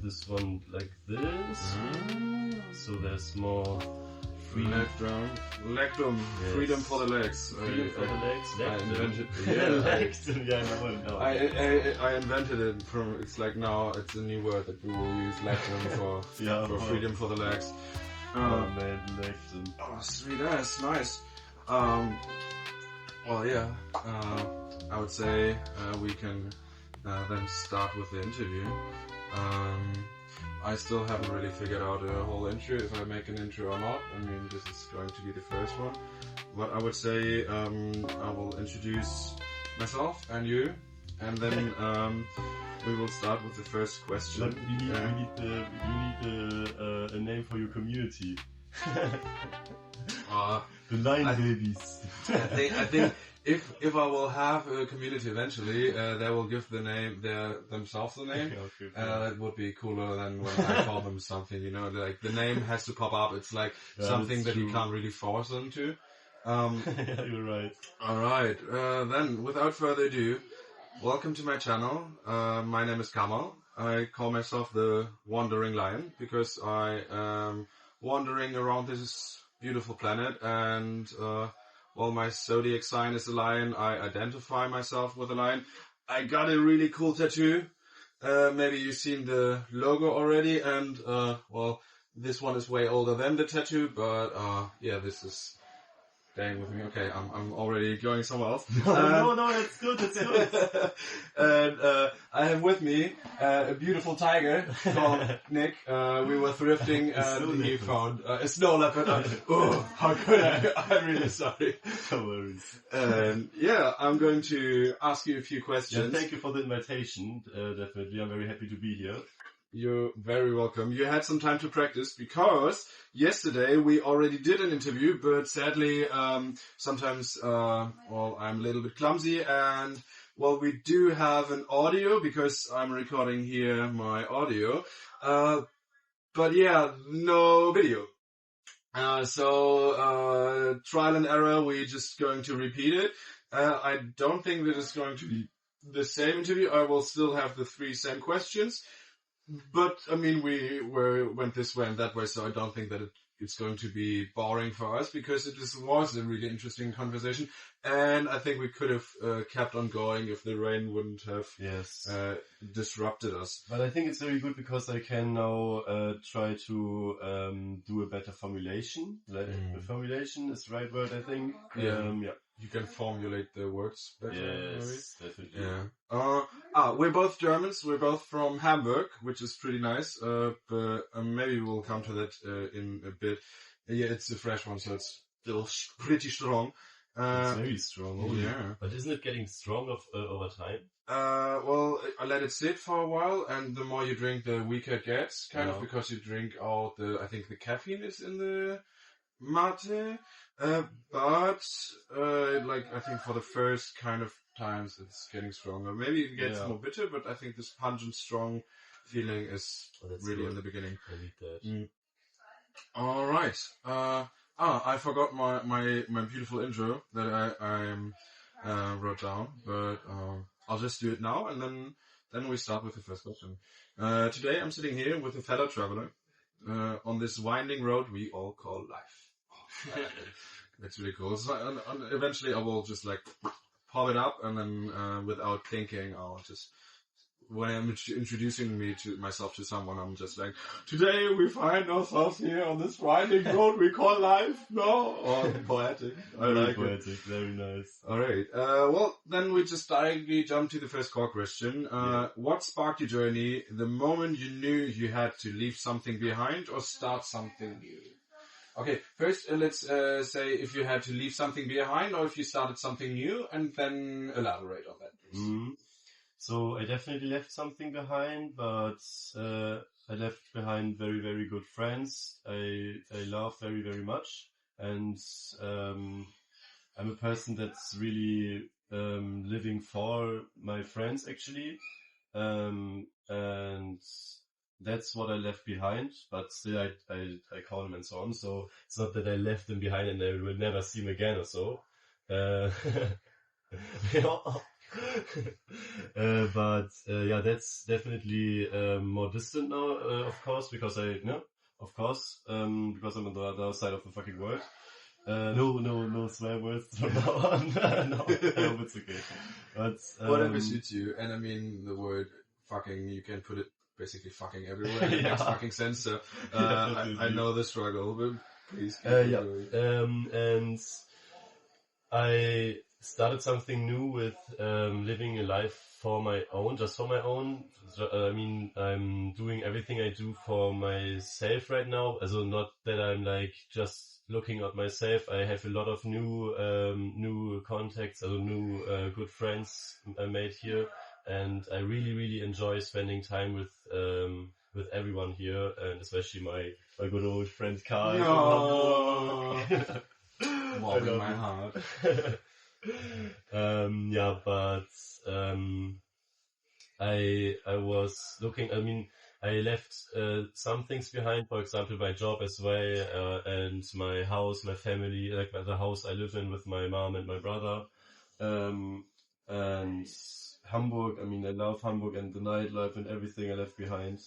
this one like this. So there's more freedom. Lectum. Yes. Freedom for the legs. Freedom for the legs. I invented Lectum. Yeah, I invented it from. It's like now it's a new word that we will use. Lectum for freedom for the legs. Man, lectum. Oh, sweet ass, nice. Well, yeah. I would say we can then start with the interview. I still haven't really figured out a whole intro, if I make an intro or not. I mean, this is going to be the first one. But I would say I will introduce myself and you, and then we will start with the first question. But you need a name for your community. The Lion Babies. I think if I will have a community eventually, they will give the name themselves the name. Okay, that would be cooler than when I call them something. You know, like the name has to pop up. It's like something that you can't really force them to. Yeah, you're right. All right. Then, without further ado, welcome to my channel. My name is Kamal. I call myself the Wandering Lion because I am wandering around this beautiful planet, and well, my zodiac sign is a lion. I identify myself with a lion. I got a really cool tattoo. Maybe you've seen the logo already, and well, this one is way older than the tattoo, but yeah, this is staying with me. Okay, I'm already going somewhere else. No, that's good, that's good. And I have with me a beautiful tiger called Nick. We were thrifting and he found a snow leopard. Oh, how could I? I'm really sorry. No worries. Yeah, I'm going to ask you a few questions. Yeah, thank you for the invitation. Definitely, I'm very happy to be here. You're very welcome. You had some time to practice because yesterday we already did an interview, but sadly, sometimes, well, I'm a little bit clumsy, and well, we do have an audio because I'm recording here my audio, but yeah, no video. So trial and error, we're just going to repeat it. I don't think that it's going to be the same interview. I will still have the 3 same questions. But, I mean, we went this way and that way, so I don't think that it's going to be boring for us, because it was a really interesting conversation, and I think we could have kept on going if the rain wouldn't have disrupted us. But I think it's very good because I can now try to do a better formulation. The formulation is the right word, I think. Yeah. You can formulate the words better. Yes, maybe? definitely. Yeah. We're both Germans. We're both from Hamburg, which is pretty nice. But maybe we'll come to that in a bit. Yeah, it's a fresh one, so it's still pretty strong. It's very strong. Oh, yeah. But isn't it getting stronger over time? Well, I let it sit for a while, and the more you drink, the weaker it gets, kind of, because you drink all I think the caffeine is in the mate. But like, I think for the first kind of times it's getting stronger. Maybe it gets more bitter, but I think this pungent, strong feeling is really good in the beginning. I need that. All right. I forgot my beautiful intro that I wrote down, but I'll just do it now, and then we start with the first question. Today I'm sitting here with a fellow traveler on this winding road we all call life. That's really cool. So, and eventually I will just like pop it up, and then without thinking, I'll just, when I'm introducing myself to someone, I'm just like, today we find ourselves here on this winding road we call life. No, or poetic. I like poetic, it. Very nice. All right. Well, then we just directly jump to the first core question. What sparked your journey the moment you knew you had to leave something behind or start something new? Okay, first let's say if you had to leave something behind or if you started something new, and then elaborate on that, please. Mm-hmm. So I definitely left something behind, but I left behind very, very good friends. I love very, very much, and I'm a person that's really living for my friends, actually, and that's what I left behind, but still I call them and so on, so it's not that I left them behind and I will never see them again or so. But yeah, that's definitely more distant now, of course, because because I'm on the other side of the fucking world. No swear words from now on. No, I hope it's okay. But whatever suits you. And I mean, the word fucking, you can put it basically fucking everywhere. It makes fucking sense. So I know the struggle, but please keep going. And I started something new with living a life for my own, just for my own. I mean, I'm doing everything I do for myself right now. Also, not that I'm like just looking at myself. I have a lot of new contacts, new good friends I made here, and I really enjoy spending time with everyone here, and especially my good old friend Kai. No. Warming my heart. Yeah, but I was looking. I mean, I left some things behind. For example, my job as well, and my house, my family, like the house I live in with my mom and my brother, and Hamburg. I mean, I love Hamburg and the nightlife and everything I left behind.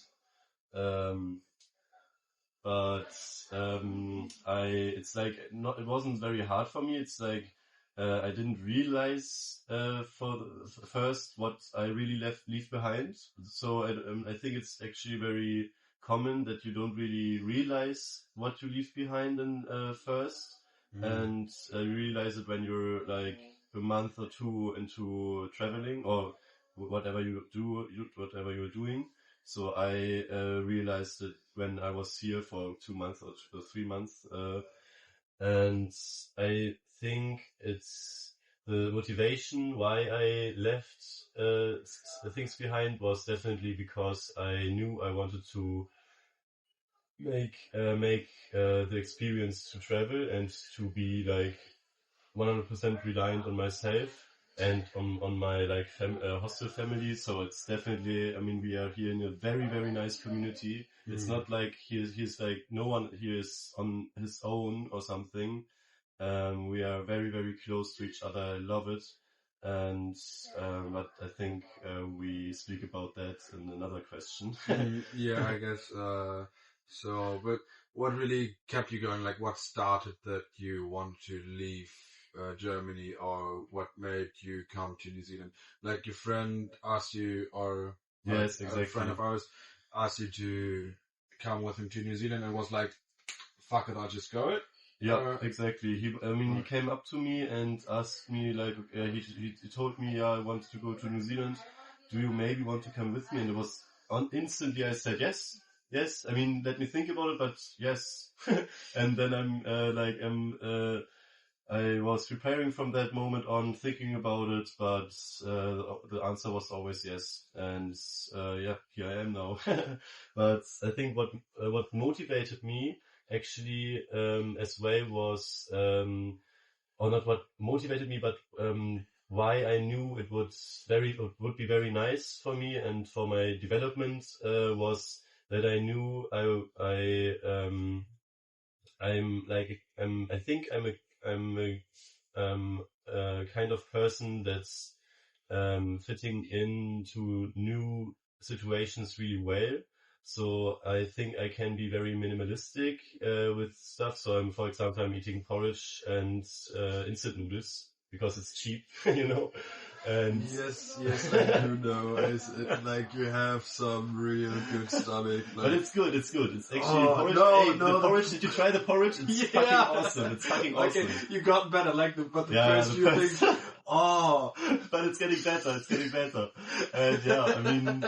But it's like it wasn't very hard for me. It's like I didn't realize first what I really leave behind. So I think it's actually very common that you don't really realize what you leave behind in first, and you realize it when you're like a month or two into traveling or whatever you're doing. So I realized it when I was here for 2 months or 3 months, and I think it's the motivation why I left the things behind was definitely because I knew I wanted to make the experience to travel and to be like 100% reliant on myself and on my like hostel family. So it's definitely, I mean, we are here in a very nice community. It's not like he's like no one here is on his own or something. We are very close to each other. I love it. And but I think we speak about that in another question. Yeah, I guess so. But what really kept you going? Like, what started that you want to leave Germany, or what made you come to New Zealand? Like, your friend asked you, or yes, exactly. A friend of ours asked you to come with him to New Zealand, and was like, "Fuck it, I'll just go it." Yeah, exactly. He came up to me and asked me, like, he told me, yeah, I want to go to New Zealand. Do you maybe want to come with me? And it was instantly I said yes. I mean, let me think about it, but yes. And then I was preparing from that moment on, thinking about it, but the answer was always yes. And yeah, here I am now. But I think what motivated me actually as well was, or not what motivated me, but why I knew it would be very nice for me and for my development was that I knew I think I'm a kind of person that's fitting into new situations really well. So I think I can be very minimalistic with stuff. So for example, I'm eating porridge and instant noodles because it's cheap, you know. And yes, I do know. It's like you have some real good stomach. Like... But it's good. It's actually porridge. The porridge. Did you try the porridge? It's fucking awesome. It's fucking awesome. Okay, you got better. Like the first few things. Oh, but it's getting better. And yeah, I mean,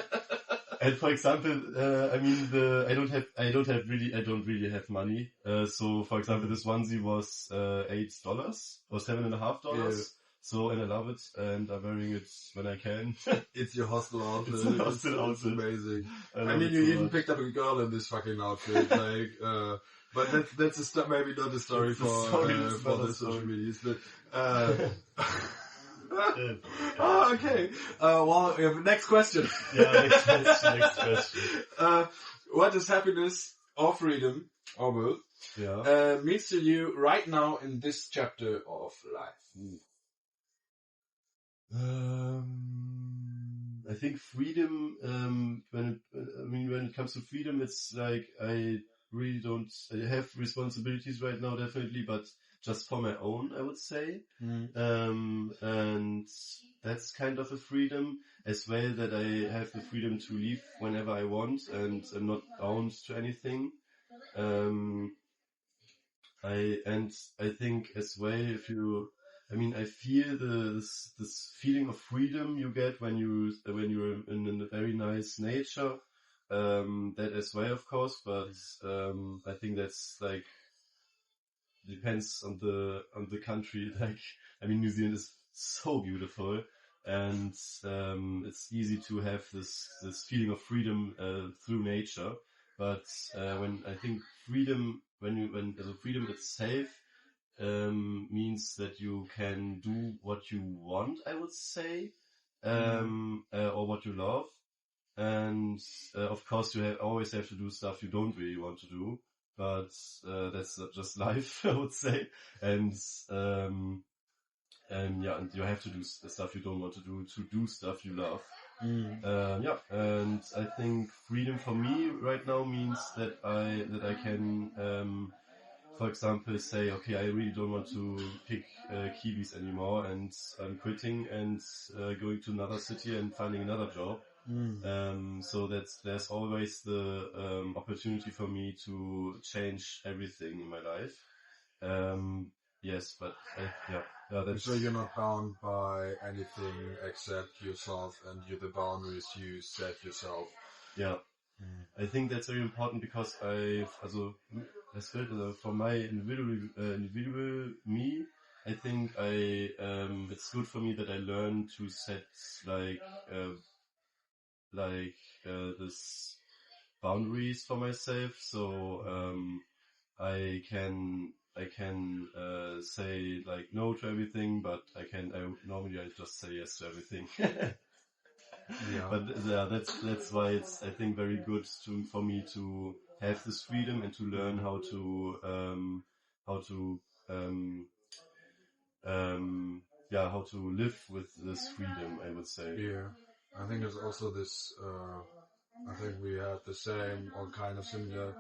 and for example, I don't really have money. So for example, this onesie was $8 or $7.50. Yeah. So, and I love it, and I'm wearing it when I can. It's your hostel outfit. It's amazing. I mean, you even picked up a girl in this fucking outfit, like, but that's maybe not a story for the social medias, but, okay. Well, we have next question. Yeah, next question. What does happiness or freedom, or both, means to you right now in this chapter of life? I think freedom, when it comes to freedom, it's like I really don't. I have responsibilities right now, definitely, but just for my own, I would say. And that's kind of a freedom as well, that I have the freedom to leave whenever I want, and I'm not bound to anything. I think as well, I feel this feeling of freedom you get when you're in a very nice nature, that as well, of course, but I think that's like depends on the country. Like, New Zealand is so beautiful, and it's easy to have this feeling of freedom through nature. But when I think freedom, when the freedom itself means that you can do what you want, I would say, or what you love, and of course you always have to do stuff you don't really want to do, but that's just life, I would say, and you have to do stuff you don't want to do stuff you love. And I think freedom for me right now means that I can, for example, say, okay, I really don't want to pick Kiwis anymore, and I'm quitting and going to another city and finding another job. So there's always the opportunity for me to change everything in my life. Yes, but that's... So you're not bound by anything except yourself and the boundaries you set yourself. Yeah. I think that's very important, because for my individual me, I think it's good for me that I learn to set this boundaries for myself, so I can say like no to everything, but normally I just say yes to everything. Yeah. But that's why it's, I think, very good for me to have this freedom and to learn how to live with this freedom, I would say. Yeah, I think it's also this. I think we had the same or kind of similar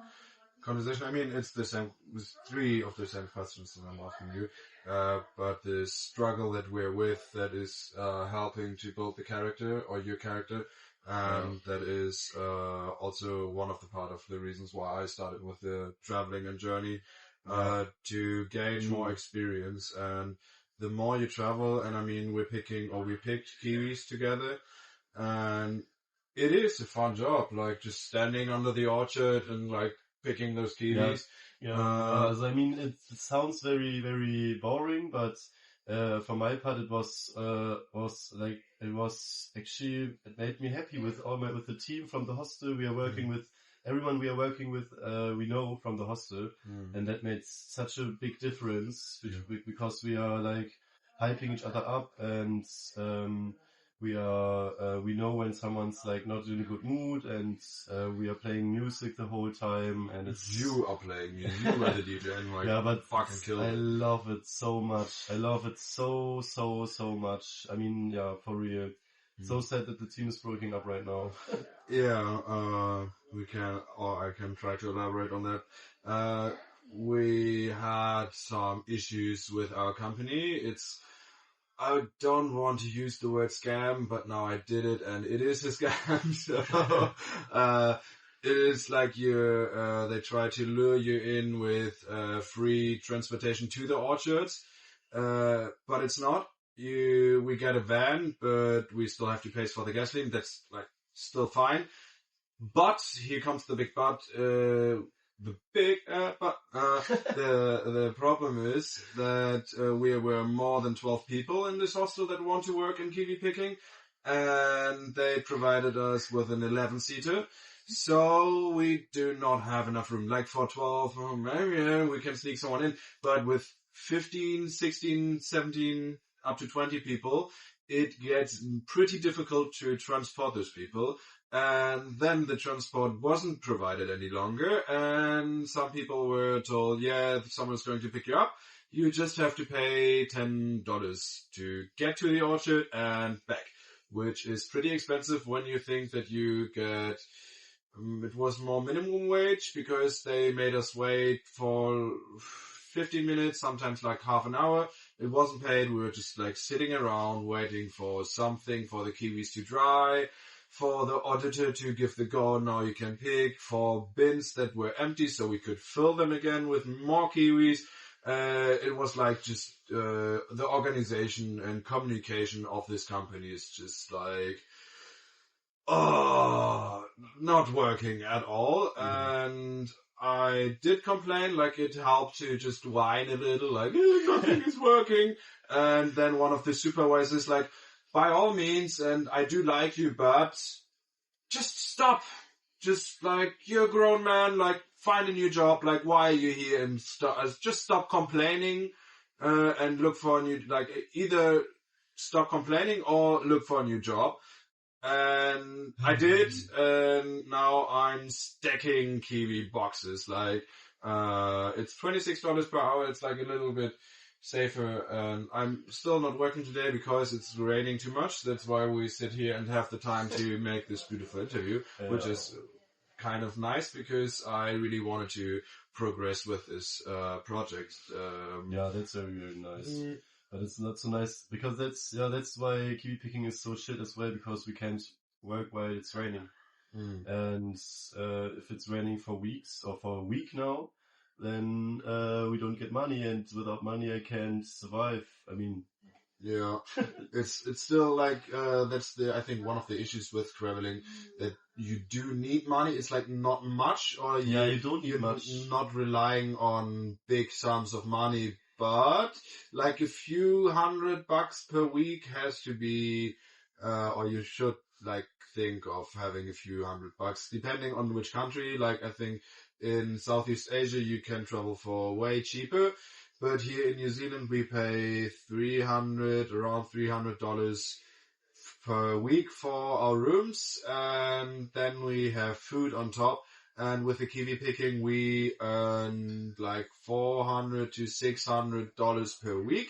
conversation. I mean, it's the same. It's three of the same questions that I'm asking you. But the struggle that we're with, that is helping to build the character or your character, and that is also one of the part of the reasons why I started with the traveling and journey, to gain more experience. And the more you travel, and we picked Kiwis together, and it is a fun job, like just standing under the orchard and like picking those kiwis. It sounds very, very boring, but for my part, it made me happy with the team from the hostel we are working with. Everyone we are working with, we know from the hostel, and that made such a big difference, because we are like hyping each other up, and we know when someone's like not in a good mood, and we are playing music the whole time, and you are playing music, you are the DJ, and like, but fucking kill it. I love it so much. I love it so much. For real. So sad that the team is breaking up right now. I can try to elaborate on that. We had some issues with our company. I don't want to use the word scam, but now I did it, and it is a scam. So, it is like they try to lure you in with free transportation to the orchards, but it's not. We get a van, but we still have to pay for the gasoline. That's like still fine. But here comes the big but. The problem is that we were more than 12 people in this hostel that want to work in kiwi picking, and they provided us with an 11-seater. So we do not have enough room. Like for 12, maybe we can sneak someone in, but with 15, 16, 17, up to 20 people, it gets pretty difficult to transport those people. And then the transport wasn't provided any longer, and some people were told, if someone's going to pick you up, you just have to pay $10 to get to the orchard and back. which is pretty expensive when you think that you get, it was more minimum wage because they made us wait for 15 minutes, sometimes like half an hour. It wasn't paid. We were just like sitting around waiting for something, for the kiwis to dry, for the auditor to give the go, now you can pick, for bins that were empty so we could fill them again with more kiwis. It was like just the organization and communication of this company is just like, not working at all. And I did complain, like it helped to just whine a little, like nothing is working. And then one of the supervisors like, by all means, and I do like you, but just stop. Just like, you're a grown man, like find a new job, like why are you here, and just stop complaining and look for a new, like either stop complaining or look for a new job. And I did, and now I'm stacking kiwi boxes. Like, it's $26 per hour. It's like a little bit safer. And I'm still not working today because it's raining too much. That's why we sit here and have the time to make this beautiful interview, which is kind of nice because I really wanted to progress with this project. Yeah, that's very, very nice. But it's not so nice because that's why kiwi picking is so shit as well, because we can't work while it's raining. And if it's raining for weeks or for a week now, then we don't get money, and without money I can't survive. I mean, yeah, it's still like that's I think one of the issues with traveling, that you do need money. It's like not much, or you don't need much. Not relying on big sums of money. But like a few $100 per week has to be, or you should like think of having a few $100, depending on which country. Like I think in Southeast Asia you can travel for way cheaper, but here in New Zealand we pay around $300 per week for our rooms, and then we have food on top. And with the kiwi picking, we earned like $400 to $600 per week,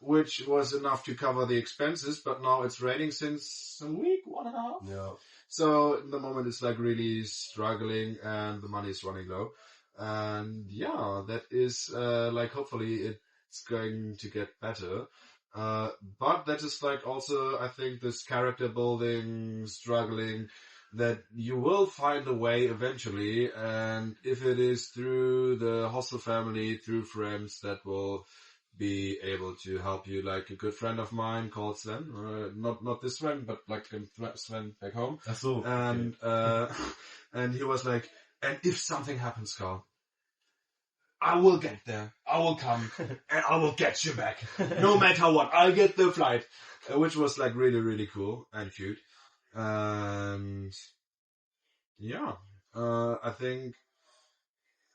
which was enough to cover the expenses. But now it's raining since a week, 1.5. Yeah. So in the moment it's like really struggling, and the money is running low. And yeah, that is like hopefully it's going to get better. But that is like also, I think, this character building, struggling, that you will find a way eventually, and if it is through the hostel family, through friends that will be able to help you, like a good friend of mine called Sven, not this Sven, but like Sven back home. So, and and he was like, and if something happens, Carl, I will get there, I will come, and I will get you back, no matter what, I'll get the flight, which was like really, really cool and cute. And yeah, I think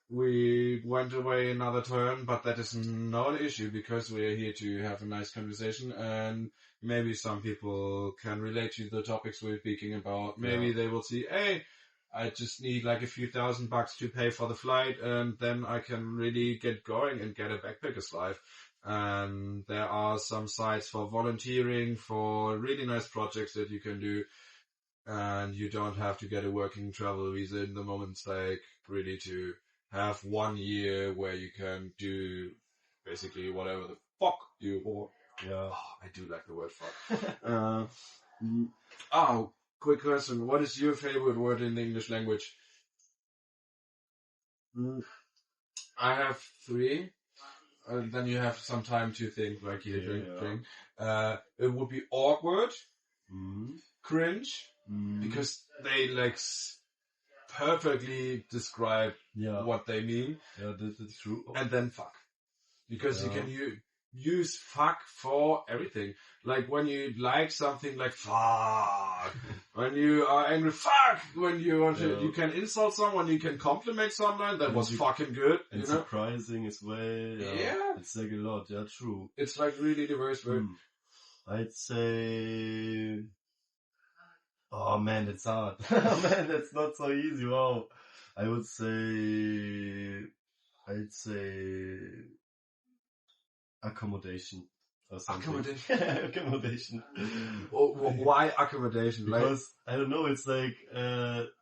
we went away another turn, but that is not an issue because we are here to have a nice conversation, and maybe some people can relate to the topics we're speaking about. Maybe they will see, hey, I just need like a few $1,000 to pay for the flight, and then I can really get going and get a backpacker's life. And there are some sites for volunteering, for really nice projects that you can do. And you don't have to get a working travel visa in the moment. It's like really to have 1 year where you can do basically whatever the fuck you want. Yeah. Oh, I do like the word fuck. Quick question. What is your favorite word in the English language? I have 3. Then you have some time to think, like you drink. It would be awkward, cringe, because they like perfectly describe what they mean. Yeah, that's true. And then fuck, because you can use fuck for everything. Like when you like something, like fuck. When you are angry, fuck. When you want to, you can insult someone, you can compliment someone. That was fucking good. And surprising as well. Yeah, it's like a lot. Yeah, true. It's like really diverse word. I'd say. Oh man, that's hard. Man, that's not so easy. Wow. I'd say accommodation. or something. Accommodation. Accommodation. Why accommodation? Because I don't know. It's like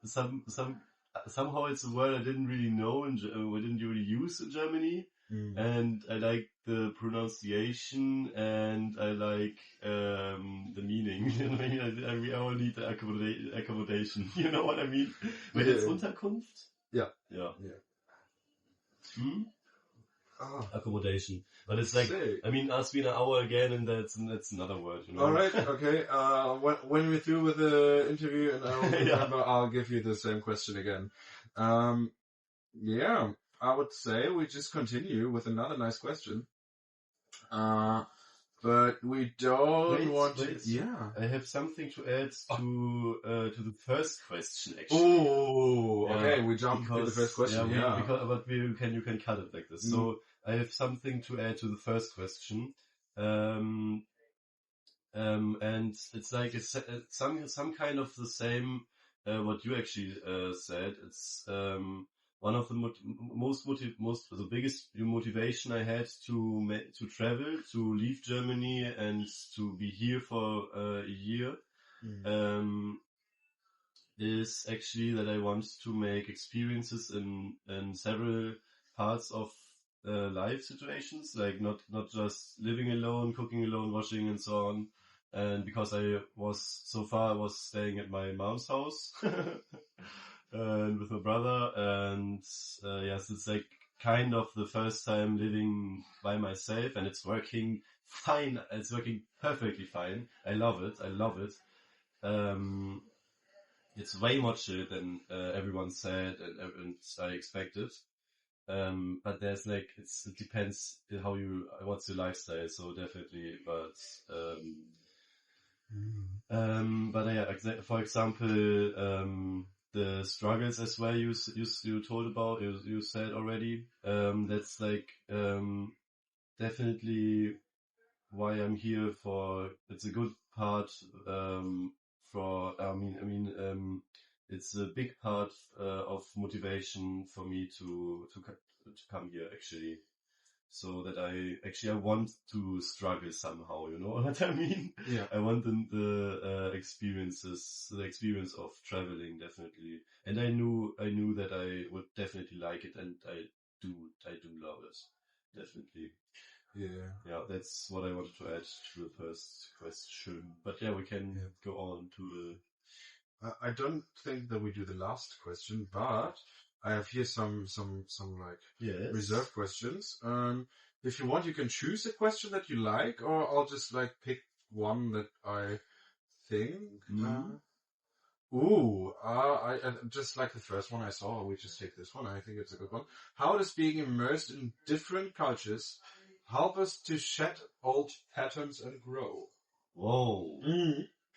somehow it's a word I didn't really know and we didn't really use in Germany. And I like the pronunciation and I like the meaning. You know what I mean? We all need the accommodation. You know what I mean? Wait, it's Unterkunft? Yeah. Yeah. Ah. Accommodation. But it's like, Sick. I mean, ask me an hour again and that's another word, you know? Alright, okay. When we're through with the interview and I'll remember, I'll give you the same question again. Yeah, I would say we just continue with another nice question. But we don't want to... Yeah. I have something to add to the first question, actually. Oh, okay, we jump to the first question, But you can cut it like this. So I have something to add to the first question. And it's like it's some kind of the same what you actually said. It's one of the the biggest motivation I had to travel, to leave Germany and to be here for a year. Is actually that I want to make experiences in several parts of life situations, like not just living alone, cooking alone, washing and so on. And because I was staying at my mom's house and with my brother, and yes, it's like kind of the first time living by myself, and it's working fine. It's working perfectly fine. I love it. It's way more chill than everyone said and I expected. But there's like, it depends what's your lifestyle, so definitely, but yeah, for example, the struggles as well you told about, you said already, that's like, definitely why I'm here it's a good part, it's a big part of motivation for me to come here actually. So that I want to struggle somehow, you know what I mean? Yeah. I want the experience of traveling definitely, and I knew that I would definitely like it, and I do love it definitely. Yeah, that's what I wanted to add to the first question. But yeah, we can go on to the... I don't think that we do the last question, but I have here some like reserved questions. If you want, you can choose a question that you like, or I'll just like pick one that I think. I just like the first one I saw. We just take this one. I think it's a good one. How does being immersed in different cultures help us to shed old patterns and grow? Whoa,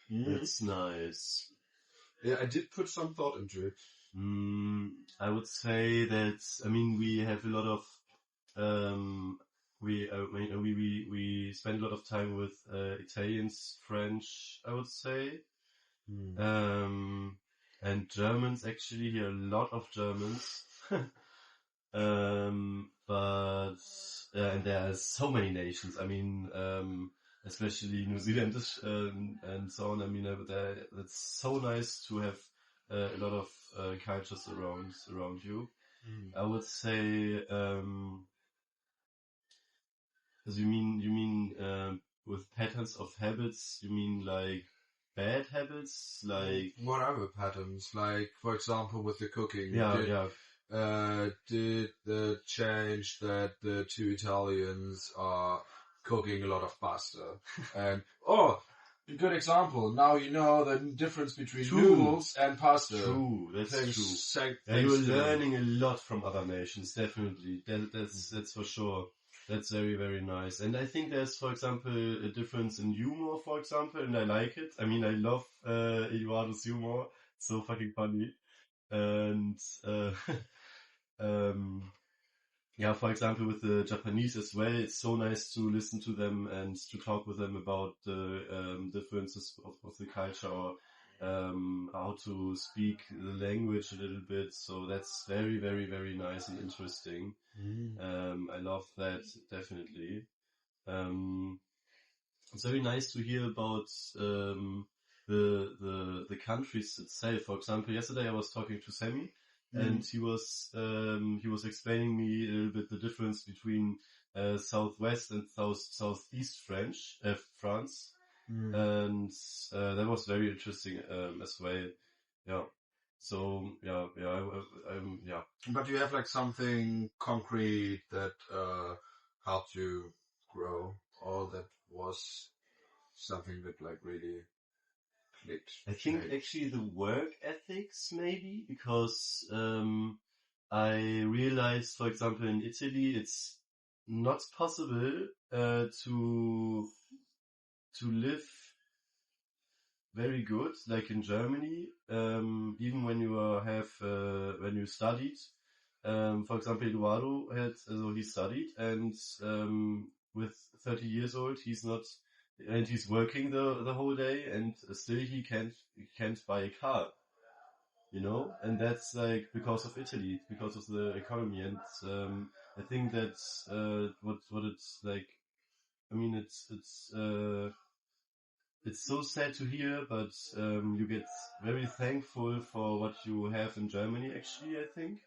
that's nice. Yeah, I did put some thought into it. I would say that, I mean, we have a lot of, we spend a lot of time with Italians, French, I would say, and Germans actually, here a lot of Germans, but and there are so many nations. I mean, especially New Zealandish and so on. I mean, that's so nice to have a lot of cultures around you. I would say, because you mean with patterns of habits, you mean like bad habits, like what other patterns? Like, for example, with the cooking. Did the change that the two Italians are cooking a lot of pasta? And a good example. Now you know the difference between noodles and pasta. True, that's true. You're learning a lot from other nations, definitely. That's for sure. That's very, very nice. And I think there's, for example, a difference in humor, for example, and I like it. I mean, I love Eduardo's humor. It's so fucking funny. And yeah, for example, with the Japanese as well, it's so nice to listen to them and to talk with them about the differences of the culture, or how to speak the language a little bit. So that's very, very, very nice and interesting. I love that, definitely. it's very nice to hear about the countries itself. For example, yesterday I was talking to Sammy, and he was explaining me a little bit the difference between southwest and southeast France, and that was very interesting as well. Yeah. So yeah. But you have like something concrete that helped you grow, or that was something that like really clicked. I think actually the work ethics maybe, because I realized, for example, in Italy, it's not possible to live very good like in Germany, even when you when you studied. For example, Eduardo he studied, and with 30 years old, he's working the whole day, and still he can't buy a car, and that's like because of Italy, because of the economy, and I think that's what it's like. I mean, it's so sad to hear, but you get very thankful for what you have in Germany, actually, I think.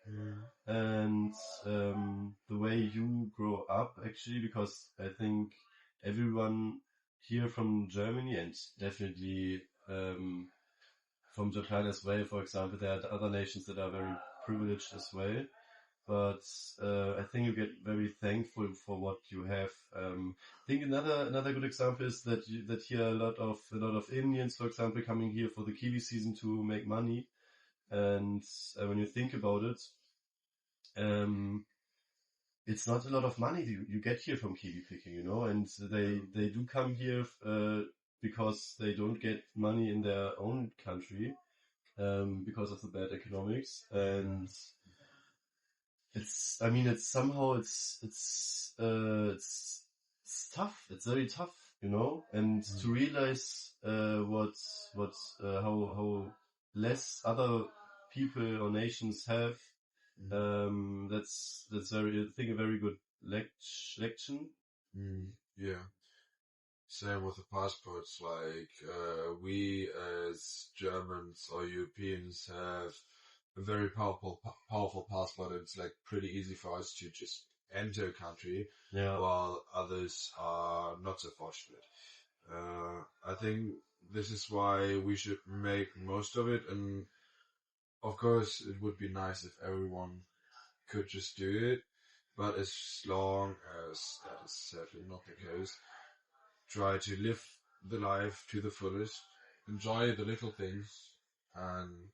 And the way you grow up, actually, because I think everyone here from Germany, and definitely from Japan as well, for example, there are other nations that are very privileged as well. But I think you get very thankful for what you have. I think another good example is that here a lot of Indians, for example, coming here for the kiwi season to make money. And when you think about it, it's not a lot of money you get here from kiwi picking, and they do come here because they don't get money in their own country because of the bad economics. And it's tough. It's very tough, and to realize how less other people or nations have, that's I think a very good lection. Yeah. Same with the passports. Like we as Germans or Europeans have a very powerful passport. It's like pretty easy for us to just enter a country, while others are not so fortunate. I think this is why we should make most of it, and of course it would be nice if everyone could just do it, but as long as that is certainly not the case, try to live the life to the fullest, enjoy the little things, and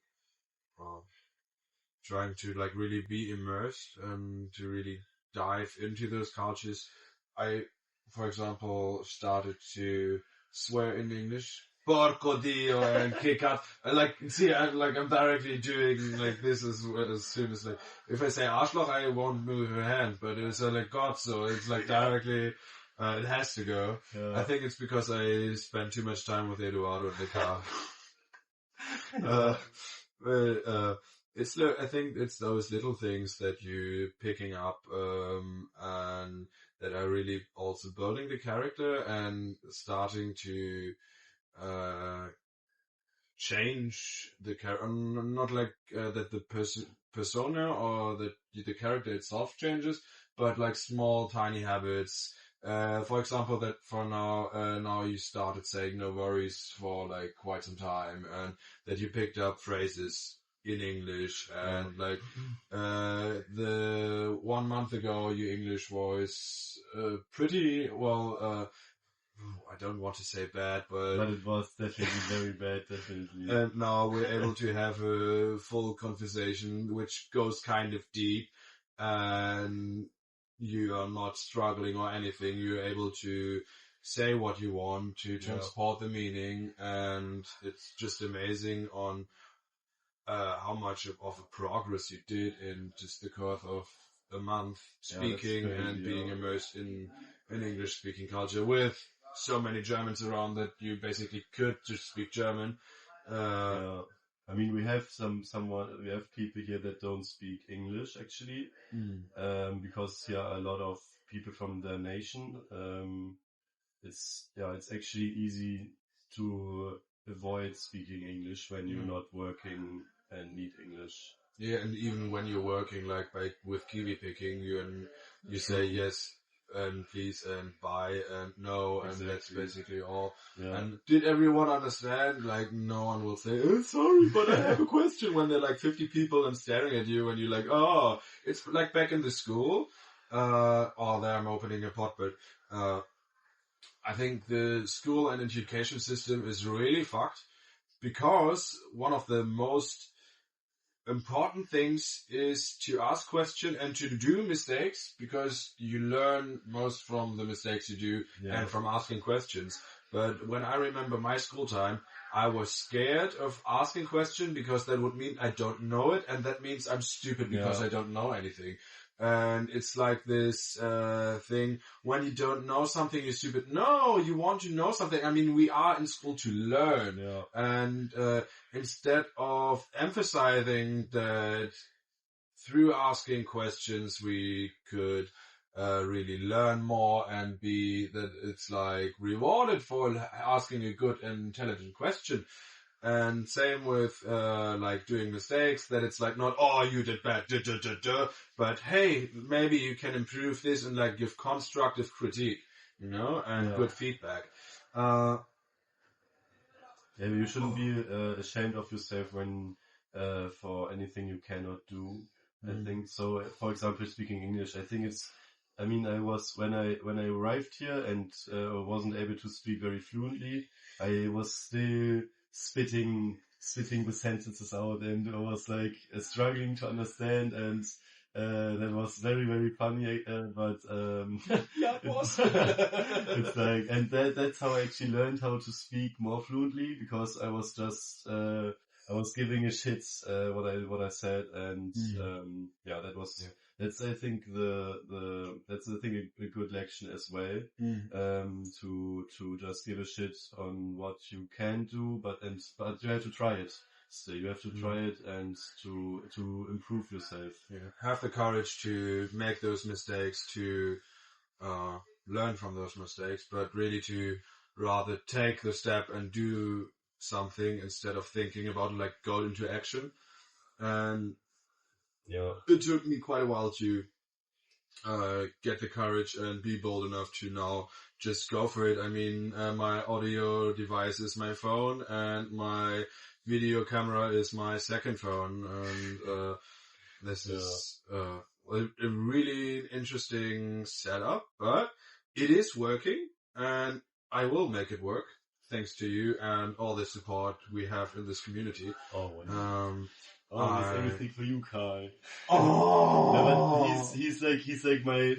trying to like really be immersed and to really dive into those cultures. I, for example, started to swear in English. Porco Dio and kick out. I'm directly doing like this as soon as like, if I say Arschloch, I won't move her hand, but it's like God, so it's like directly, it has to go. Yeah. I think it's because I spent too much time with Eduardo in the car. I think it's those little things that you're picking up, and that are really also building the character and starting to change the character. Not like that the persona or the character itself changes, but like small tiny habits. For example, that for now you started saying no worries for like quite some time, and that you picked up phrases in English, and like the 1 month ago your English was pretty well. I don't want to say bad, but it was definitely very bad, definitely. And now we're able to have a full conversation, which goes kind of deep, and you are not struggling or anything. You're able to say what you want, to transport the meaning, and it's just amazing on how much of a progress you did in just the course of a month speaking and being immersed in an English-speaking culture with so many Germans around that you basically could just speak German. I mean, we have we have people here that don't speak English actually, because a lot of people from the nation, it's actually easy to avoid speaking English when you're not working and need English. Yeah, and even when you're working like with kiwi picking, you say yes and please and bye and no, and that's basically all. Yeah. And did everyone understand? Like, no one will say, oh, sorry, but I have a question, when there are like 50 people and staring at you, and you're like, oh, it's like back in the school. Oh, there I'm opening a pot, but I think the school and education system is really fucked, because one of the most important things is to ask questions and to do mistakes, because you learn most from the mistakes you do and from asking questions. But when I remember my school time, I was scared of asking questions, because that would mean I don't know it, and that means I'm stupid because I don't know anything. And it's like this thing, when you don't know something, you're stupid. No, you want to know something. I mean, we are in school to learn. Yeah. And instead of emphasizing that through asking questions we could really learn more, and be that it's like rewarded for asking a good and intelligent question. And same with like doing mistakes, that it's like not, oh, you did bad, but hey, maybe you can improve this, and like give constructive critique, and good feedback. You shouldn't be ashamed of yourself when for anything you cannot do. I think so. For example, speaking English, I think I was when I arrived here and wasn't able to speak very fluently, I was still spitting the sentences out, and I was like struggling to understand, and that was very, very funny, but Yeah, it was. it's like, and that's how I actually learned how to speak more fluently, because I was just I was giving a shit what I said, and that's I think that's I think a good lesson as well, to just give a shit on what you can do, but you have to try it. So you have to try it, and to improve yourself. Yeah. Have the courage to make those mistakes, to learn from those mistakes, but really to rather take the step and do something instead of thinking about it, like go into action. And it took me quite a while to get the courage and be bold enough to now just go for it. I mean, my audio device is my phone, and my video camera is my second phone, and this is a really interesting setup, but it is working, and I will make it work thanks to you and all the support we have in this community. It's everything for you, Karl. Oh, yeah, but he's like my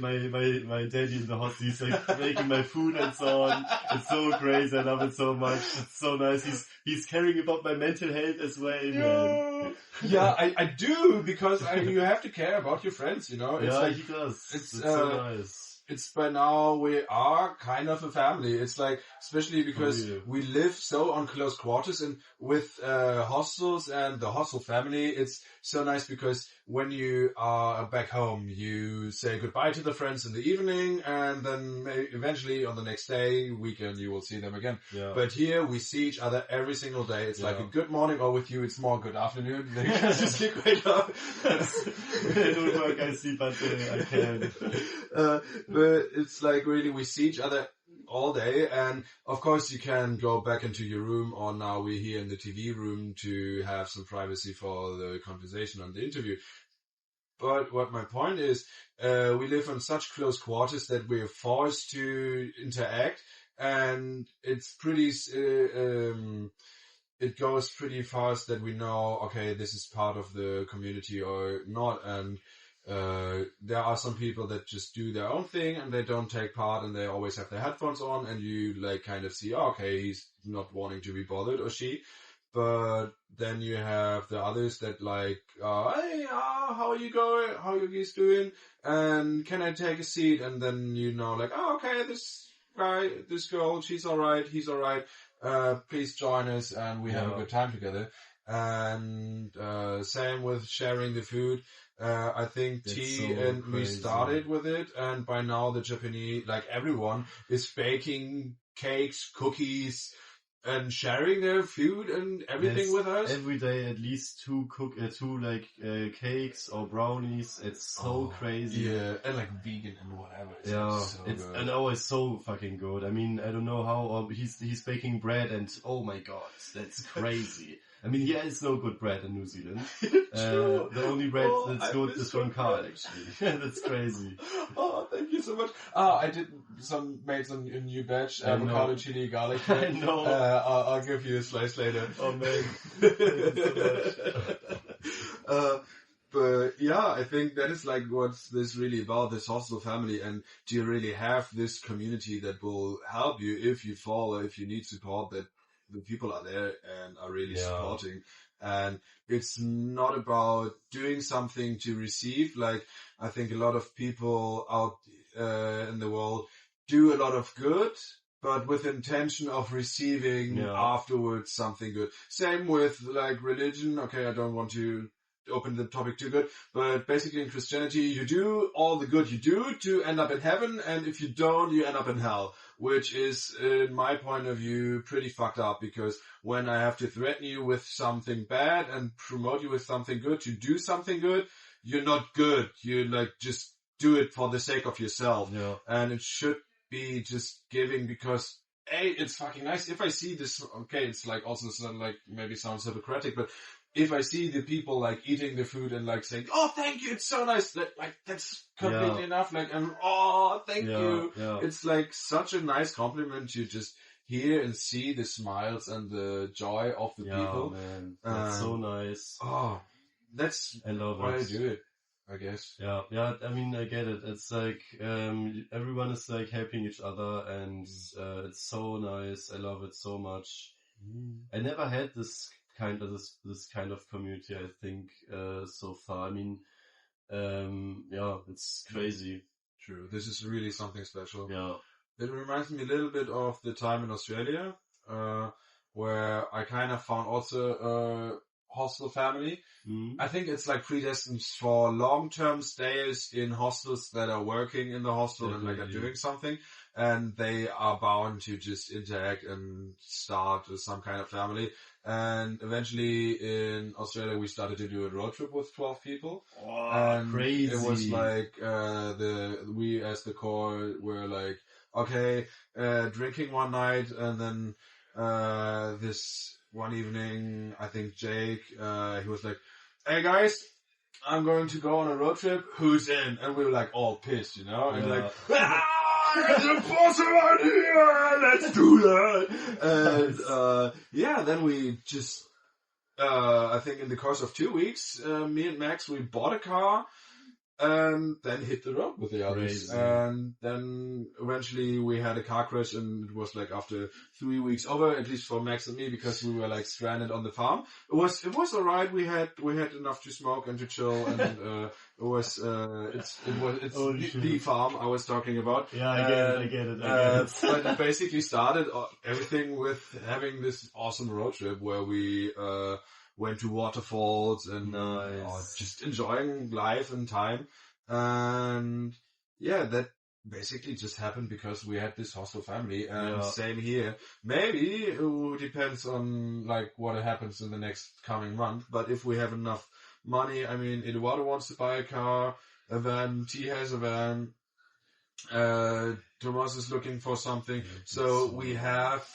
daddy in the hospital. He's like making my food and so on. It's so crazy. I love it so much. It's so nice. He's caring about my mental health as well. Man. Yeah, I do, because you have to care about your friends. It's like, he does. It's so nice. It's by now we are kind of a family. It's like, especially because we live so on close quarters, and with hostels and the hostel family, it's so nice, because when you are back home, you say goodbye to the friends in the evening, and then eventually on the next day, weekend, you will see them again. Yeah. But here we see each other every single day. It's like a good morning, or with you, it's more good afternoon. Then you can just keep wake up. I don't work, I see, but I can. But it's like really we see each other all day, and of course you can go back into your room, or now we're here in the TV room to have some privacy for the conversation on the interview. But what my point is, we live in such close quarters that we're forced to interact, and it's pretty, it goes pretty fast that we know, okay, this is part of the community or not, and there are some people that just do their own thing and they don't take part, and they always have their headphones on, and you like kind of see, okay, he's not wanting to be bothered, or she. But then you have the others that like, hey, how are you going? How are you guys doing? And can I take a seat? And then like, oh, okay, this guy, this girl, she's alright, he's alright. please join us and we have a Yeah. good time together. And same with sharing the food. I think That's tea so and we crazy. started with it, and by now the Japanese, like everyone, is baking cakes, cookies, and sharing their food and everything There's with us. every day at least two cakes or brownies. It's so crazy. Yeah, and like vegan and whatever. It's Yeah, like so it's good. and always so fucking good. I mean, I don't know how he's baking bread, and oh my god, that's crazy. I mean, yeah, it's no good bread in New Zealand. True. The only bread Oh, that's I good miss is your from Carl, bread. actually. That's crazy. Oh, thank you so much. I did made some a new batch, I know. avocado, chili, garlic. I know. I'll give you a slice later. Oh man, thank you so much. But yeah, I think that is like what's this really about, this hostel family, and do you really have this community that will help you if you fall or if you need support, that the people are there and are really Yeah. supporting. And it's not about doing something to receive. Like, I think a lot of people out in the world do a lot of good, but with intention of receiving afterwards something good. Same with like religion. Okay, I don't want to open the topic too good, but basically in Christianity, you do all the good you do to end up in heaven, and if you don't, you end up in hell, which is, in my point of view, pretty fucked up, because when I have to threaten you with something bad and promote you with something good to do something good, you're not good. You like just do it for the sake of yourself. Yeah. And it should be just giving because it's fucking nice. If I see this, okay, it's like also like maybe sounds hypocritic, but if I see the people like eating the food and like saying, "Oh, thank you, it's so nice," like that's completely enough. Like, and oh, thank you. Yeah. It's like such a nice compliment to just hear and see the smiles and the joy of the people. Man, that's so nice. Oh, that's I love why it. I do it, I guess. Yeah. I mean, I get it. It's like everyone is like helping each other, and it's so nice. I love it so much. I never had this kind of community, I think, so far. I mean, it's crazy. True. This is really something special. Yeah. It reminds me a little bit of the time in Australia, where I kind of found also a hostel family. I think it's like predestined for long-term stays in hostels that are working in the hostel and like are doing something, and they are bound to just interact and start some kind of family. And eventually in Australia we started to do a road trip with 12 people. Oh, and crazy. It was like we as the core were like, okay, drinking one night, and then this one evening, I think Jake, he was like, "Hey guys, I'm going to go on a road trip. Who's in?" And we were like all pissed, you know, and like, it's an impossible idea. Let's do that. And then we just, I think in the course of 2 weeks, me and Max, we bought a car. And then hit the road with the others. Crazy. And then eventually we had a car crash, and it was like after 3 weeks over, at least for Max and me, because we were like stranded on the farm. It was alright. We had enough to smoke and to chill, and it's the farm I was talking about. Yeah, I get it. But it basically started everything with having this awesome road trip where we went to waterfalls and just enjoying life and time. And yeah, that basically just happened because we had this hostel family. And same here. Maybe it depends on like what happens in the next coming month. But if we have enough money, I mean, Eduardo wants to buy a car, a van, T has a van. Thomas is looking for something. So we have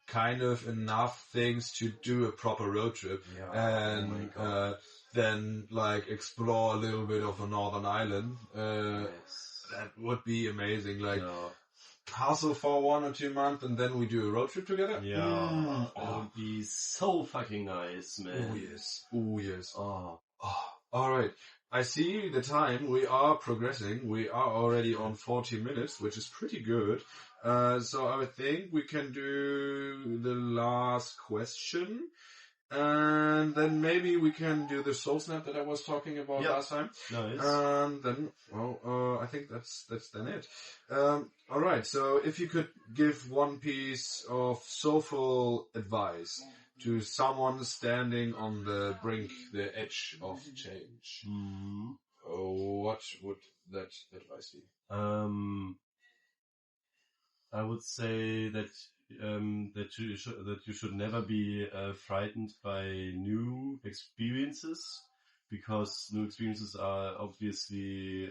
kind of enough things to do a proper road trip, and then like explore a little bit of the Northern Ireland. That would be amazing. Like hustle for 1 or 2 months, and then we do a road trip together. That would be so fucking nice, man. Oh yes. All right. I see the time. We are progressing. We are already on 40 minutes, which is pretty good. So I think we can do the last question. And then maybe we can do the soul snap that I was talking about last time. Nice. And then, I think that's then it. All right. So if you could give one piece of soulful advice to someone standing on the brink, the edge of change, what would that advice be? I would say that that you should never be frightened by new experiences, because new experiences are obviously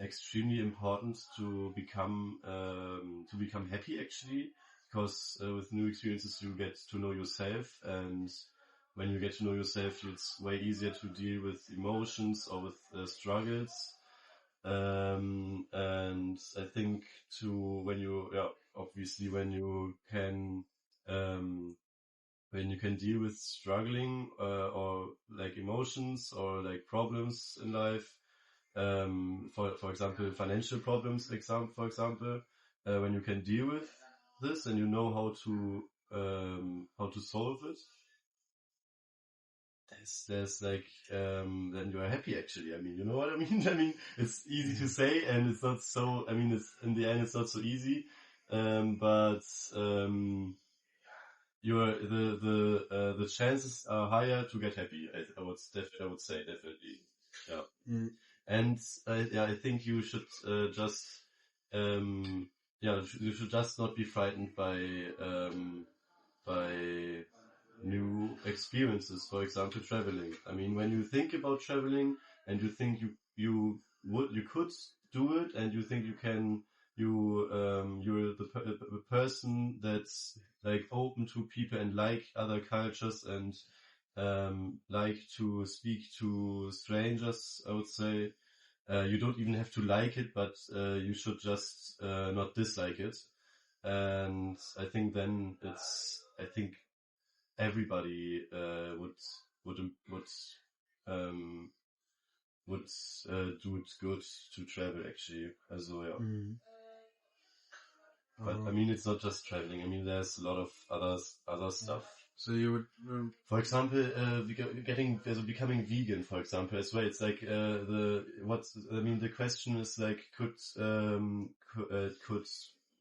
extremely important to become happy, actually, because with new experiences you get to know yourself, and when you get to know yourself, it's way easier to deal with emotions or with struggles. And I think when you can deal with struggling or like emotions or like problems in life, for example financial problems, for example, when you can deal with this and you know how to solve it, there's like then you are happy, actually. I mean, you know what I mean? I mean, it's easy to say, and it's not so, I mean, it's in the end it's not so easy, but the chances are higher to get happy. I would say definitely, yeah. And I think you should just you should just not be frightened by new experiences, for example traveling. I mean, when you think about traveling and you think you could do it, and you think you can, you're the person that's like open to people and like other cultures and like to speak to strangers, I would say. You don't even have to like it, but you should just not dislike it. And I think then I think everybody would do it good to travel, actually. Also, yeah. But I mean, it's not just traveling. I mean, there's a lot of other stuff. So you would, for example, becoming vegan, for example, as well. It's like the question is like, could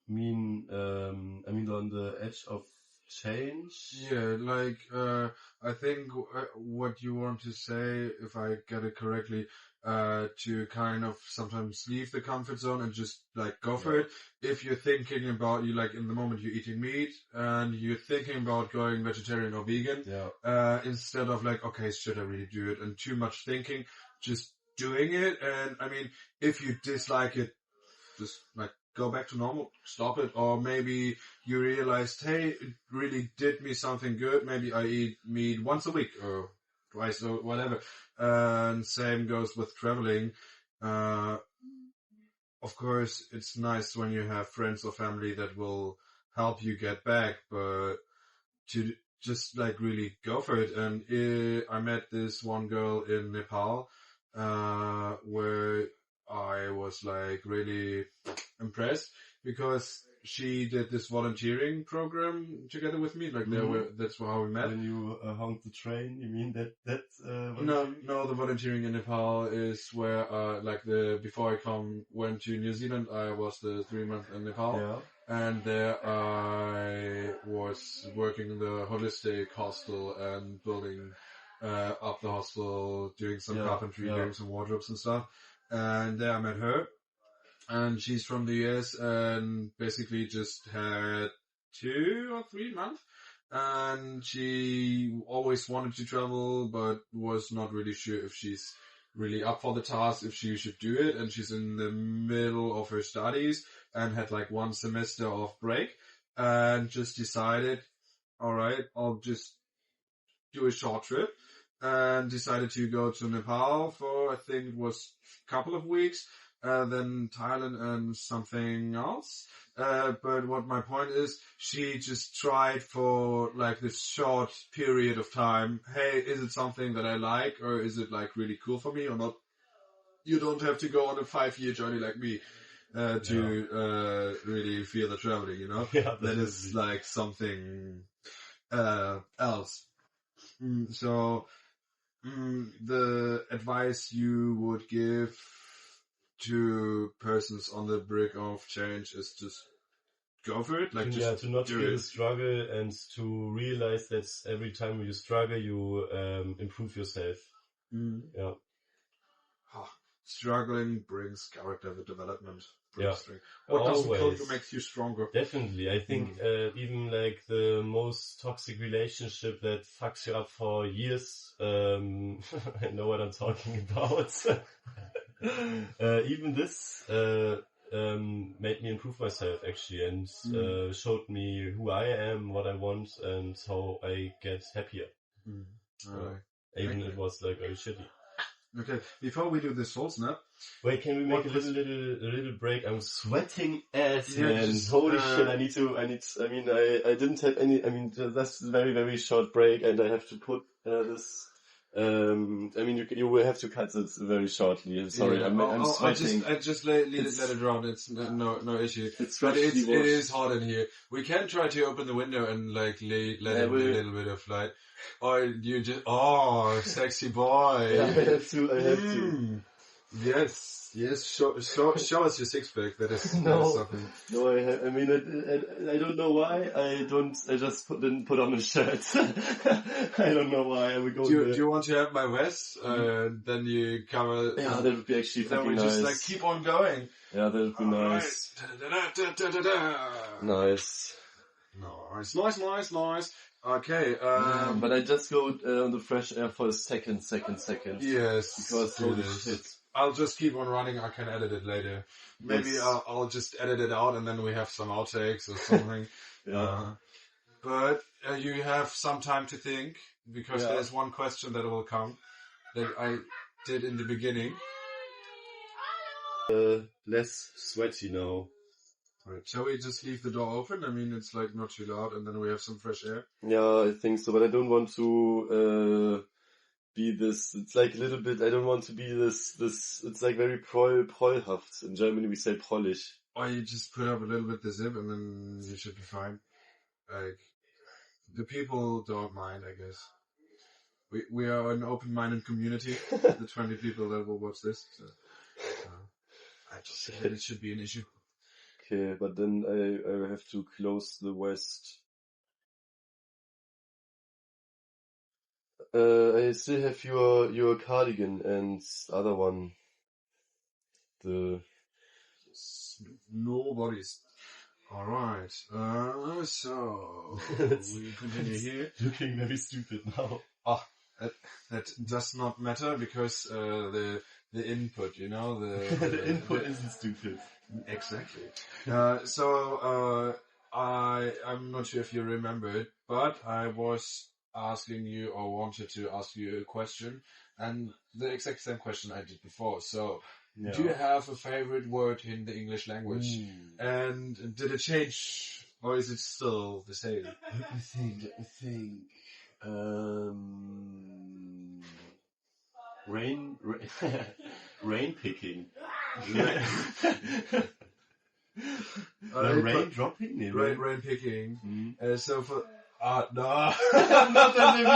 mean I mean, on the edge of change. Yeah, like I think what you want to say, if I get it correctly, to kind of sometimes leave the comfort zone and just like go for it. If you're thinking about, you like in the moment you're eating meat and you're thinking about going vegetarian or vegan, instead of like, okay, should I really do it? And too much thinking, just doing it. And I mean, if you dislike it, just like go back to normal, stop it. Or maybe you realized, hey, it really did me something good. Maybe I eat meat once a week or twice or whatever. And same goes with traveling. Of course, it's nice when you have friends or family that will help you get back, but to just like really go for it. And I met this one girl in Nepal, where I was like really impressed because she did this volunteering program together with me. Like that's how we met. When you honked the train, you mean that? No, the volunteering in Nepal is where before I went to New Zealand, I was the 3 months in Nepal, and there I was working in the holistic hostel and building up the hostel, doing some carpentry, doing some wardrobes and stuff. And there I met her. And she's from the US and basically just had 2 or 3 months. And she always wanted to travel, but was not really sure if she's really up for the task, if she should do it. And she's in the middle of her studies and had like 1 semester of break and just decided, all right, I'll just do a short trip. And decided to go to Nepal for, I think it was a couple of weeks, then Thailand and something else. But what my point is, she just tried for like this short period of time. Hey, is it something that I like, or is it like really cool for me or not? You don't have to go on a 5-year journey like me to really feel the traveling, you know? Yeah, that is like something else. So the advice you would give to persons on the brink of change is just go for it. Like just to not do feel it. the struggle and to realize that every time you struggle, you improve yourself. Yeah. Struggling brings character development. Yeah. Strength. What doesn't kill Always. you makes you stronger. Definitely. I think even like the most toxic relationship that fucks you up for years, I know what I'm talking about. Even this made me improve myself actually, and showed me who I am, what I want, and how I get happier. Even it was like very shitty. Okay, before we do the soul snap. Wait, can we make a little break? I'm sweating ass, Yeah, man. Holy shit, I didn't have any, that's a very, very short break and I have to put this, you will have to cut it very shortly. Sorry, yeah. I'm sweating. I just let it run. It's no issue. But it is hot in here. We can try to open the window and like let in a little bit of light. Or you just, sexy boy. Yeah, I have to. Yes. Show us your six pack. That is something. No, I don't know why. I just didn't put on a shirt. I don't know why. Do you want to have my vest? Then you cover. Yeah, that would be actually fucking nice. Then we just keep on going. Yeah, that would be nice. Nice. Nice. Okay, but I just go on the fresh air for a second. Yes. Because holy shit. I'll just keep on running, I can edit it later. Maybe I'll just edit it out and then we have some outtakes or something. Yeah. But you have some time to think, because there's one question that will come that I did in the beginning. Less sweaty now. Right. Shall we just leave the door open? I mean, it's like not too loud, and then we have some fresh air. Yeah, I think so, but I don't want to be this. It's like a little bit. I don't want to be this. It's like very prollhaft. In Germany, we say prollig. Or you just put up a little bit the zip, and then you should be fine. Like the people don't mind, I guess. We are an open-minded community. The 20 people that will watch this. So, I just think that it should be an issue. Okay, but then I have to close the west. I still have your cardigan and other one. No worries. Alright, so we continue here. Looking very stupid now. That does not matter because the input, the the input isn't stupid. Exactly. I'm not sure if you remember it, but I was asking you or wanted to ask you a question, and the exact same question I did before. So, do you have a favorite word in the English language? And did it change, or is it still the same? Let me think. Rain picking. Rain dropping? Rain picking. So for... no. Not in the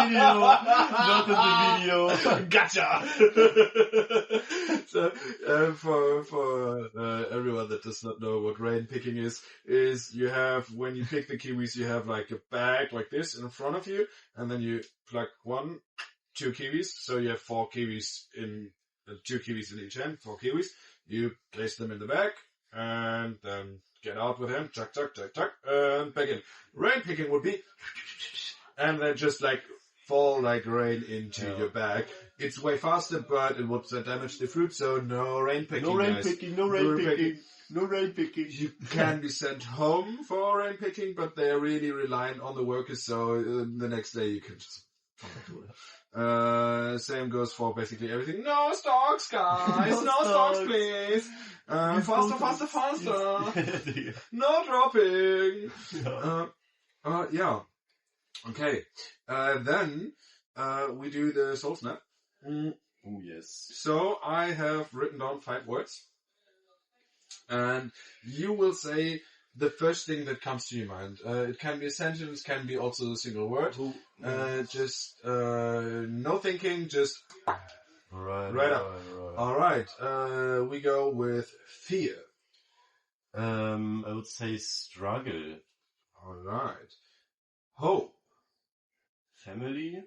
video. Gotcha! So, for everyone that does not know what rain picking is you have, when you pick the kiwis, you have like a bag like this in front of you, and then you pluck 1, 2 kiwis, so you have 4 kiwis 2 kiwis in each hand, 4 kiwis. You place them in the bag, and then get out with them, tuck, and back in. Rain picking would be, and then just like fall like rain into your bag. It's way faster, but it would damage the fruit, so no rain picking. No rain picking. You can be sent home for rain picking, but they are really reliant on the workers, so the next day you can just come back to it. Same goes for basically everything. No stalks, guys! No stalks, please! Faster! No dropping! Yeah. Okay. Then we do the soul snap. Oh, yes. So I have written down 5 words. And you will say the first thing that comes to your mind. It can be a sentence, can be also a single word. Just no thinking, just right up. All right. We go with fear. I would say struggle. All right. Hope. Family.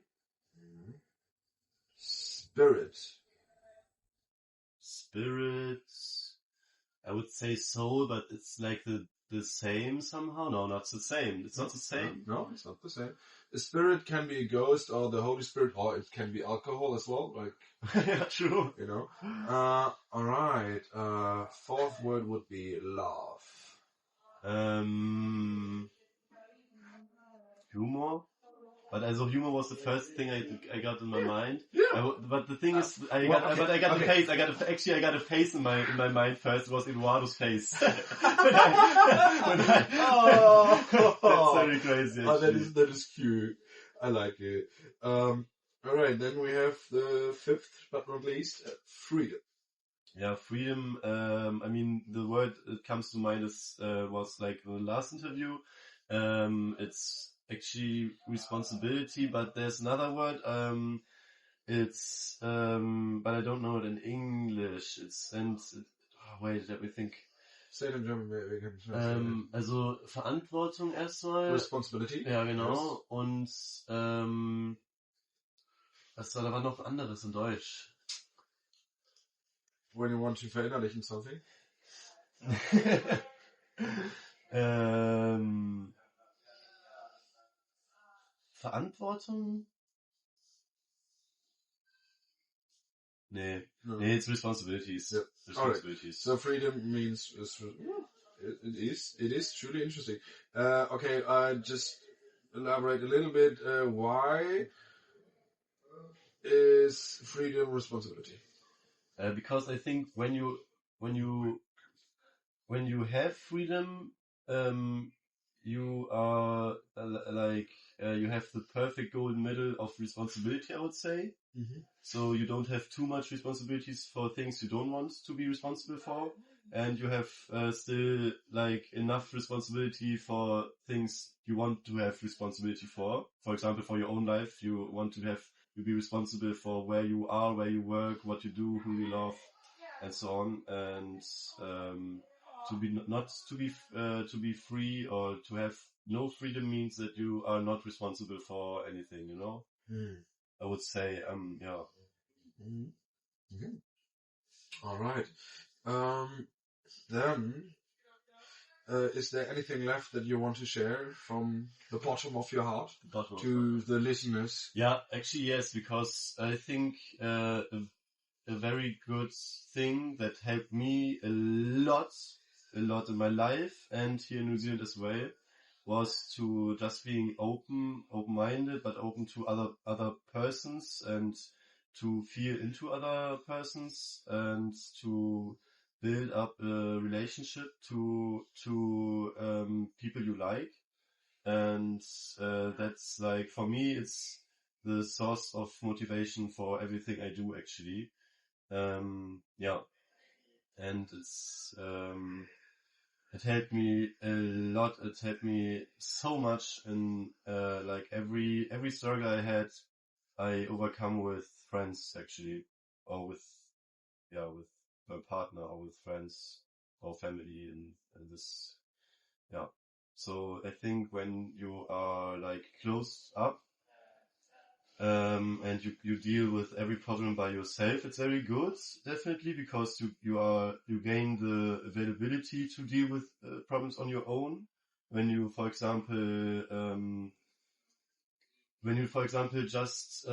Spirit. Spirit. I would say soul, but it's like the same somehow. No, not the same. It's not the same. No, it's not the same. The spirit can be a ghost or the Holy Spirit, or it can be alcohol as well. Like, yeah, true. You know. All right. Fourth word would be love. Humor. But also humor was the first thing I got in my mind. Yeah. But the thing is, I got the face. I got a face in my mind first. It was Eduardo's face. That's very crazy. Oh, that is cute. I like it. All right. Then we have the fifth, but not least, freedom. Yeah, freedom. I mean, the word that comes to mind was like the last interview. It's actually responsibility, but there's another word. It's but I don't know it in English. Wait, let me think. Say it in German, we can translate it. Also Verantwortung erstmal. Responsibility. Ja, genau. Yes. Und da war noch anderes in Deutsch. When you want to verinnerlichen something. Verantwortung? Nee, it's responsibilities. Yep. Responsibilities. Right. So freedom means it is truly interesting. Okay, just elaborate a little bit. Why is freedom responsibility? Because I think when you have freedom, you are you have the perfect golden middle of responsibility, I would say. Mm-hmm. So you don't have too much responsibilities for things you don't want to be responsible for, and you have still like enough responsibility for things you want to have responsibility for. For example, for your own life, you want to be responsible for where you are, where you work, what you do, who you love, and so on. And to be free or to have no freedom means that you are not responsible for anything, you know? I would say, yeah. Mm-hmm. All right. Then, is there anything left that you want to share from the bottom of your heart to the listeners? Yeah, actually, yes, because I think a very good thing that helped me a lot in my life and here in New Zealand as well was to just being open-minded, but open to other persons and to feel into other persons and to build up a relationship to people you like. And that's like, for me, it's the source of motivation for everything I do, actually. Yeah. And it helped me a lot. It helped me so much in like every struggle I had, I overcome with friends, actually, or with my partner, or with friends or family, and this, yeah. So I think when you are like closed up, and you deal with every problem by yourself, it's very good, definitely, because you gain the availability to deal with problems on your own. When you, for example, just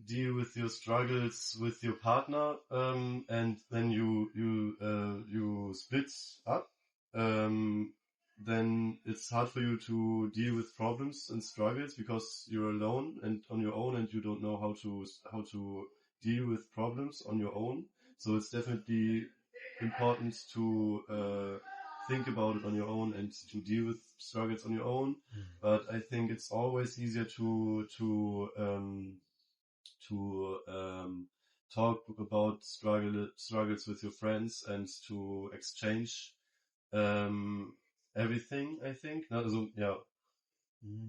deal with your struggles with your partner, and then you split up, then it's hard for you to deal with problems and struggles because you're alone and on your own, and you don't know how to deal with problems on your own. So it's definitely important to think about it on your own and to deal with struggles on your own. But I think it's always easier to talk about struggles with your friends and to exchange everything, I think. Not so, yeah.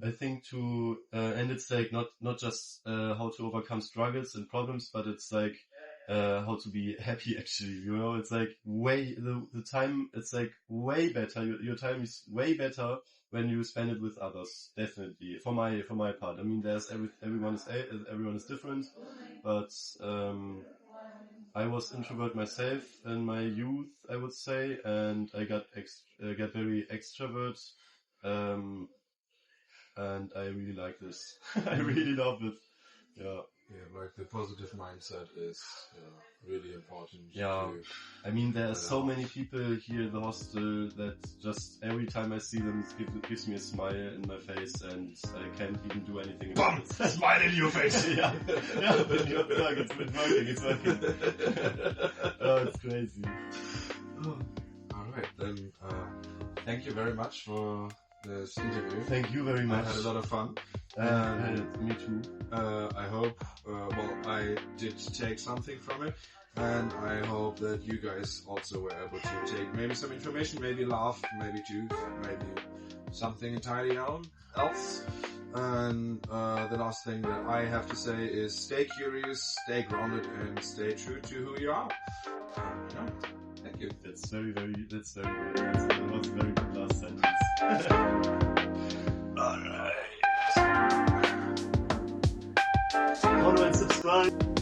I think and it's like not just how to overcome struggles and problems, but it's like how to be happy actually. It's like the time. It's like way better. Your time is way better when you spend it with others. Definitely for my part. I mean, there's everyone is different, but I was introvert myself in my youth, I would say, and I got very extrovert. And I really like this. I really love it. Yeah. Yeah, like the positive mindset is really important. Yeah. I mean, there are so many people here in the hostel that just every time I see them, it gives me a smile in my face, and I can't even do anything about it. Smile in your face! Yeah. It's working. Oh, it's crazy. Alright, then thank you very much for this interview. Thank you very much. I had a lot of fun. Me too. I hope, I did take something from it, and I hope that you guys also were able to take maybe some information, maybe laugh, maybe joke, maybe something entirely else. And the last thing that I have to say is stay curious, stay grounded, and stay true to who you are. Thank you. That's very good. That was a very good last sentence. Alright. Comment, subscribe.